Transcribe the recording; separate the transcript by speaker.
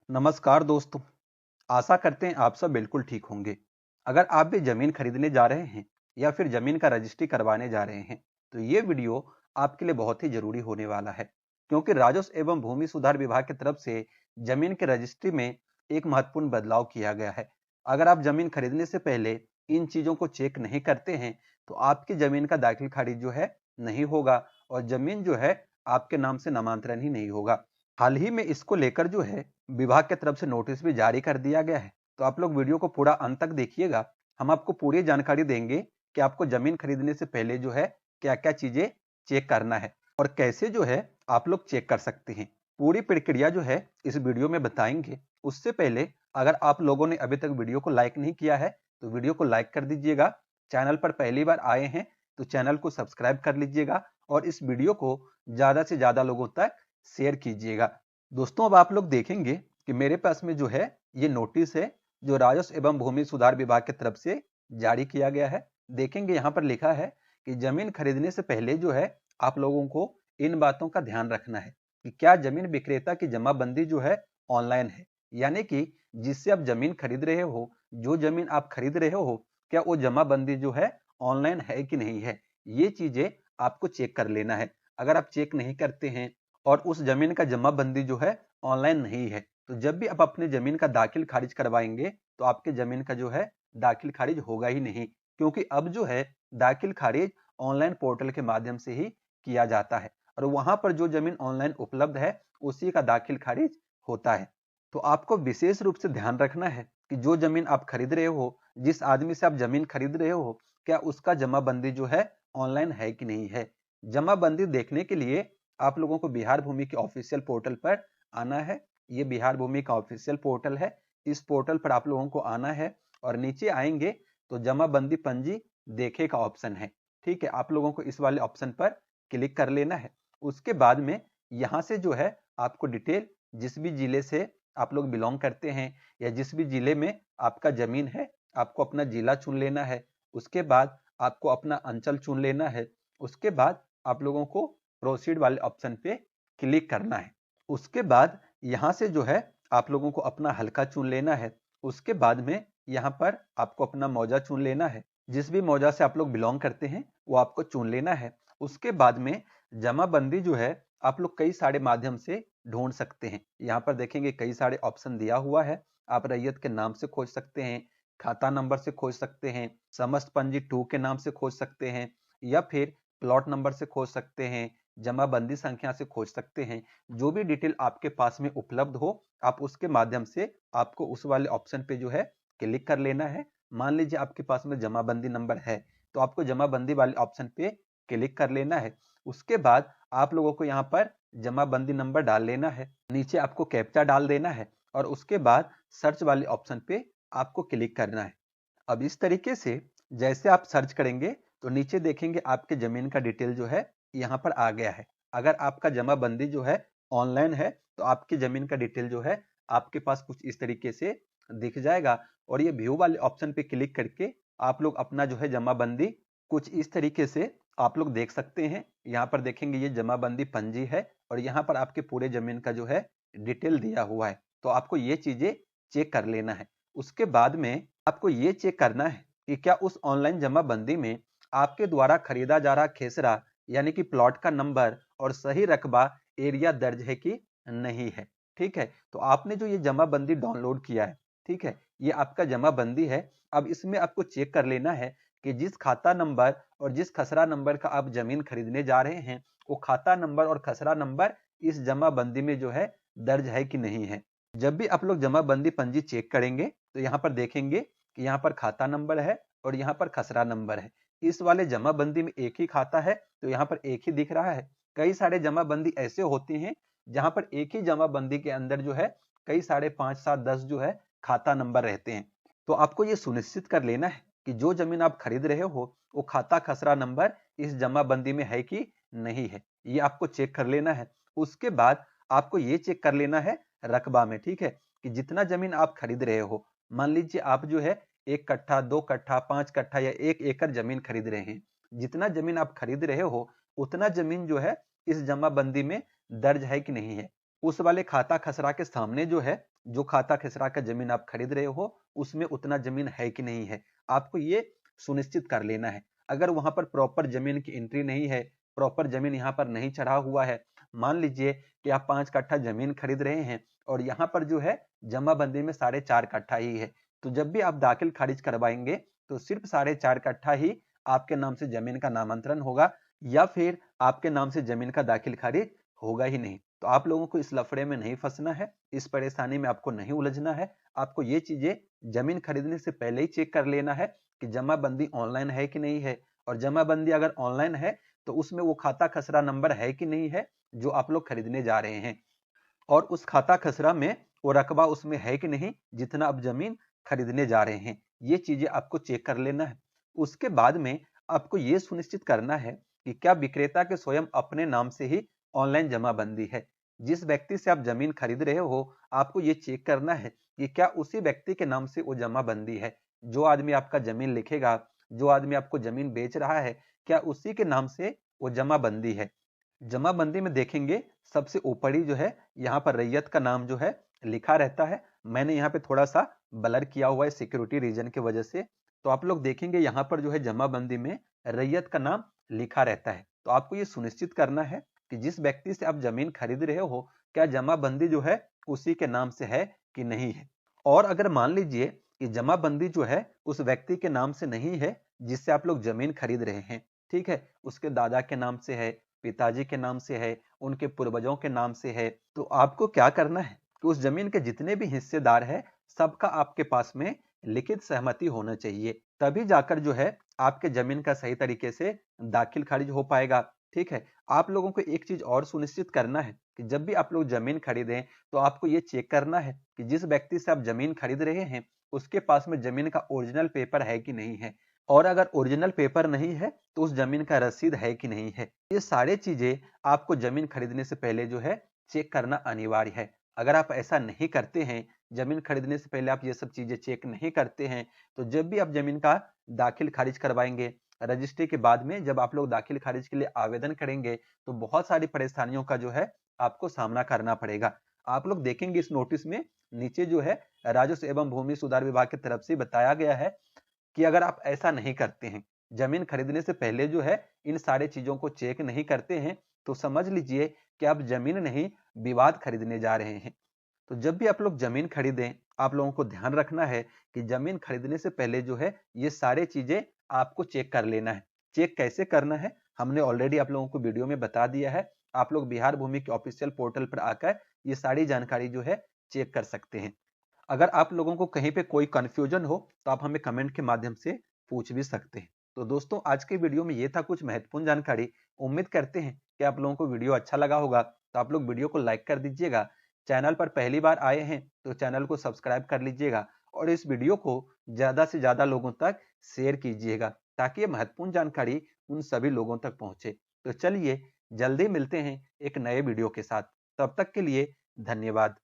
Speaker 1: नमस्कार दोस्तों। आशा करते हैं आप सब बिल्कुल ठीक होंगे। अगर आप भी जमीन खरीदने जा रहे हैं या फिर जमीन का रजिस्ट्री करवाने जा रहे हैं तो ये वीडियो आपके लिए बहुत ही जरूरी होने वाला है, क्योंकि राजस्व एवं भूमि सुधार विभाग की तरफ से जमीन के रजिस्ट्री में एक महत्वपूर्ण बदलाव किया गया है। अगर आप जमीन खरीदने से पहले इन चीजों को चेक नहीं करते हैं तो आपकी जमीन का दाखिल खारिज जो है नहीं होगा और जमीन जो है आपके नाम से नामांतरण ही नहीं होगा। हाल ही में इसको लेकर जो है विभाग की तरफ से नोटिस भी जारी कर दिया गया है, तो आप लोग वीडियो को पूरा अंत तक देखिएगा। हम आपको पूरी जानकारी देंगे कि आपको जमीन खरीदने से पहले जो है क्या क्या चीजें चेक करना है और कैसे जो है आप लोग चेक कर सकते हैं। पूरी प्रक्रिया जो है इस वीडियो में बताएंगे। उससे पहले अगर आप लोगों ने अभी तक वीडियो को लाइक नहीं किया है तो वीडियो को लाइक कर दीजिएगा। चैनल पर पहली बार आए हैं तो चैनल को सब्सक्राइब कर लीजिएगा और इस वीडियो को ज्यादा से ज्यादा लोगों तक शेयर कीजिएगा। दोस्तों, अब आप लोग देखेंगे कि मेरे पास में जो है ये नोटिस है जो राजस्व एवं भूमि सुधार विभाग की तरफ से जारी किया गया है। देखेंगे यहाँ पर लिखा है कि जमीन खरीदने से पहले जो है आप लोगों को इन बातों का ध्यान रखना है कि क्या जमीन विक्रेता की जमाबंदी जो है ऑनलाइन है, यानी कि जिससे आप जमीन खरीद रहे हो, जो जमीन आप खरीद रहे हो, क्या वो जमाबंदी जो है ऑनलाइन है कि नहीं है। ये चीजें आपको चेक कर लेना है। अगर आप चेक नहीं करते हैं और उस जमीन का जमाबंदी जो है ऑनलाइन नहीं है तो जब भी आप अपने जमीन का दाखिल खारिज करवाएंगे तो आपके जमीन का जो है दाखिल खारिज होगा ही नहीं, क्योंकि अब जो है दाखिल खारिज ऑनलाइन पोर्टल के माध्यम से ही किया जाता है और वहां पर जो जमीन ऑनलाइन उपलब्ध है उसी का दाखिल खारिज होता है। तो आपको विशेष रूप से ध्यान रखना है कि जो जमीन आप खरीद रहे हो, जिस आदमी से आप जमीन खरीद रहे हो, क्या उसका जमाबंदी जो है ऑनलाइन है कि नहीं है। जमाबंदी देखने के लिए आप लोगों को बिहार भूमि के ऑफिशियल पोर्टल पर आना है। ये बिहार भूमि का ऑफिशियल पोर्टल है। इस पोर्टल पर आप लोगों को आना है और नीचे आएंगे तो जमाबंदी पंजी देखे का ऑप्शन है। ठीक है, आप लोगों को इस वाले ऑप्शन पर क्लिक कर लेना है। उसके बाद में यहाँ से जो है आपको डिटेल, जिस भी जिले से आप लोग बिलोंग करते हैं या जिस भी जिले में आपका जमीन है, आपको अपना जिला चुन लेना है। उसके बाद आपको अपना अंचल चुन लेना है। उसके बाद आप लोगों को प्रोसीड वाले ऑप्शन पे क्लिक करना है। उसके बाद यहाँ से जो है आप लोगों को अपना हल्का चुन लेना है। उसके बाद में यहाँ पर आपको अपना मौजा चुन लेना है। जिस भी मौजा से आप लोग बिलोंग करते हैं वो आपको चुन लेना है। उसके बाद में जमाबंदी जो है आप लोग कई सारे माध्यम से ढूंढ सकते हैं। यहाँ पर देखेंगे कई सारे ऑप्शन दिया हुआ है। आप रैयत के नाम से खोज सकते हैं, खाता नंबर से खोज सकते हैं, समस्त पंजी 2 के नाम से खोज सकते हैं या फिर प्लॉट नंबर से खोज सकते हैं, जमाबंदी संख्या से खोज सकते हैं। जो भी डिटेल आपके पास में उपलब्ध हो आप उसके माध्यम से आपको उस वाले ऑप्शन पे जो है क्लिक कर लेना है। मान लीजिए आपके पास में जमाबंदी नंबर है तो आपको जमाबंदी वाले ऑप्शन पे क्लिक कर लेना है। उसके बाद आप लोगों को यहाँ पर जमाबंदी नंबर डाल लेना है, नीचे आपको कैप्चा डाल देना है और उसके बाद सर्च वाले ऑप्शन पे आपको क्लिक करना है। अब इस तरीके से जैसे आप सर्च करेंगे तो नीचे देखेंगे आपके जमीन का डिटेल जो है यहाँ पर आ गया है। अगर आपका जमाबंदी जो है ऑनलाइन है तो आपकी जमीन का डिटेल जो है आपके पास कुछ इस तरीके से दिख जाएगा और ये व्यू वाले ऑप्शन पे क्लिक करके आप लोग अपना जो है जमाबंदी कुछ इस तरीके से आप लोग देख सकते हैं। यहाँ पर देखेंगे ये जमाबंदी पंजी है और यहाँ पर आपके पूरे जमीन का जो है डिटेल दिया हुआ है। तो आपको ये चीजें चेक कर लेना है। उसके बाद में आपको ये चेक करना है कि क्या उस ऑनलाइन जमाबंदी में आपके द्वारा खरीदा जा रहा खेसरा यानी कि प्लॉट का नंबर और सही रकबा एरिया दर्ज है कि नहीं है। ठीक है, तो आपने जो ये जमाबंदी डाउनलोड किया है, ठीक है, ये आपका जमाबंदी है। अब इसमें आपको चेक कर लेना है कि जिस खाता नंबर और जिस खसरा नंबर का आप जमीन खरीदने जा रहे हैं वो खाता नंबर और खसरा नंबर इस जमाबंदी में जो है दर्ज है कि नहीं है। जब भी आप लोग जमाबंदी पंजी चेक करेंगे तो यहाँ पर देखेंगे कि यहाँ पर खाता नंबर है और यहाँ पर खसरा नंबर है। इस वाले जमाबंदी में एक ही खाता है तो यहाँ पर एक ही दिख रहा है। कई सारे जमाबंदी ऐसे होते हैं जहां पर एक ही जमाबंदी के अंदर जो है कई सारे 5 7 10 जो है खाता नंबर रहते हैं। तो आपको ये सुनिश्चित कर लेना है कि जो जमीन आप खरीद रहे हो वो खाता खसरा नंबर इस जमाबंदी में है कि नहीं है, ये आपको चेक कर लेना है। उसके बाद आपको ये चेक कर लेना है रकबा में, ठीक है, कि जितना जमीन आप खरीद रहे हो, मान लीजिए आप जो है 1 कट्ठा 2 कट्ठा 5 कट्ठा या 1 एकड़ जमीन खरीद रहे हैं। जितना जमीन आप खरीद रहे हो उतना जमीन जो है इस जमाबंदी में दर्ज है कि नहीं है। उस वाले खाता खसरा के सामने जो है जो खाता खसरा का जमीन आप खरीद रहे हो उसमें उतना जमीन है कि नहीं है, आपको ये सुनिश्चित कर लेना है। अगर वहां पर प्रॉपर जमीन की एंट्री नहीं है, प्रॉपर जमीन यहाँ पर नहीं चढ़ा हुआ है, मान लीजिए कि आप 5 कट्ठा जमीन खरीद रहे हैं और यहाँ पर जो है जमाबंदी में 4.5 कट्ठा ही है, तो जब भी आप दाखिल खारिज करवाएंगे तो सिर्फ 4.5 कट्ठा ही आपके नाम से जमीन का नामांतरण होगा, या फिर आपके नाम से जमीन का दाखिल खारिज होगा ही नहीं। तो आप लोगों को इस लफड़े में नहीं फंसना है, इस परेशानी में आपको नहीं उलझना है। आपको ये चीजें जमीन खरीदने से पहले ही चेक कर लेना है कि जमाबंदी ऑनलाइन है कि नहीं है, और जमाबंदी अगर ऑनलाइन है तो उसमें वो खाता खसरा नंबर है कि नहीं है जो आप लोग खरीदने जा रहे हैं, और उस खाता खसरा में वो रकबा उसमें है कि नहीं जितना आप जमीन खरीदने जा रहे हैं। ये चीजें आपको चेक कर लेना है। उसके बाद में आपको ये सुनिश्चित करना है कि क्या विक्रेता के स्वयं अपने नाम से ही ऑनलाइन जमाबंदी है। जिस व्यक्ति से आप जमीन खरीद रहे हो आपको ये चेक करना है कि क्या उसी व्यक्ति के नाम से वो जमाबंदी है। जो आदमी आपका जमीन लिखेगा, जो आदमी आपको जमीन बेच रहा है, क्या उसी के नाम से वो जमाबंदी है। जमाबंदी में देखेंगे सबसे ऊपरी जो है यहाँ पर रैयत का नाम जो है लिखा रहता है। मैंने यहाँ पे थोड़ा सा ब्लर किया हुआ है सिक्योरिटी रीजन की वजह से, तो आप लोग देखेंगे यहाँ पर जो है जमाबंदी में रैयत का नाम लिखा रहता है। तो आपको ये सुनिश्चित करना है कि जिस व्यक्ति से आप जमीन खरीद रहे हो क्या जमाबंदी जो है उसी के नाम से है कि नहीं है। और अगर मान लीजिए कि जमाबंदी जो है उस व्यक्ति के नाम से नहीं है जिससे आप लोग जमीन खरीद रहे हैं, ठीक है, उसके दादा के नाम से है, पिताजी के नाम से है, उनके पूर्वजों के नाम से है, तो आपको क्या करना है कि उस जमीन के जितने भी हिस्सेदार है सबका आपके पास में लिखित सहमति होना चाहिए, तभी जाकर जो है आपके जमीन का सही तरीके से दाखिल खारिज हो पाएगा। ठीक है, आप लोगों को एक चीज और सुनिश्चित करना है कि जब भी आप लोग जमीन खरीदें तो आपको ये चेक करना है कि जिस व्यक्ति से आप जमीन खरीद रहे हैं उसके पास में जमीन का ओरिजिनल पेपर है कि नहीं है, और अगर ओरिजिनल पेपर नहीं है तो उस जमीन का रसीद है कि नहीं है। ये सारे चीजें आपको जमीन खरीदने से पहले जो है चेक करना अनिवार्य है। अगर आप ऐसा नहीं करते हैं, जमीन खरीदने से पहले आप ये सब चीजें चेक नहीं करते हैं, तो जब भी आप जमीन का दाखिल खारिज करवाएंगे, रजिस्ट्री के बाद में जब आप लोग दाखिल खारिज के लिए आवेदन करेंगे तो बहुत सारी परेशानियों का जो है आपको सामना करना पड़ेगा। आप लोग देखेंगे इस नोटिस में नीचे जो है राजस्व एवं भूमि सुधार विभाग की तरफ से बताया गया है कि अगर आप ऐसा नहीं करते हैं, जमीन खरीदने से पहले जो है इन सारे चीजों को चेक नहीं करते हैं, तो समझ लीजिए कि आप जमीन नहीं विवाद खरीदने जा रहे हैं। तो जब भी आप लोग जमीन खरीदें आप लोगों को ध्यान रखना है कि जमीन खरीदने से पहले जो है ये सारे चीजें आपको चेक कर लेना है। चेक कैसे करना है हमने ऑलरेडी आप लोगों को वीडियो में बता दिया है। आप लोग बिहार भूमि के ऑफिशियल पोर्टल पर आकर ये सारी जानकारी जो है चेक कर सकते हैं। अगर आप लोगों को कहीं पे कोई कंफ्यूजन हो तो आप हमें कमेंट के माध्यम से पूछ भी सकते हैं। तो दोस्तों आज के वीडियो में ये था कुछ महत्वपूर्ण जानकारी। उम्मीद करते हैं कि आप लोगों को वीडियो अच्छा लगा होगा, तो आप लोग वीडियो को लाइक कर दीजिएगा। चैनल पर पहली बार आए हैं तो चैनल को सब्सक्राइब कर लीजिएगा और इस वीडियो को ज्यादा से ज्यादा लोगों तक शेयर कीजिएगा ताकि ये महत्वपूर्ण जानकारी उन सभी लोगों तक पहुंचे। तो चलिए जल्दी मिलते हैं एक नए वीडियो के साथ, तब तक के लिए धन्यवाद।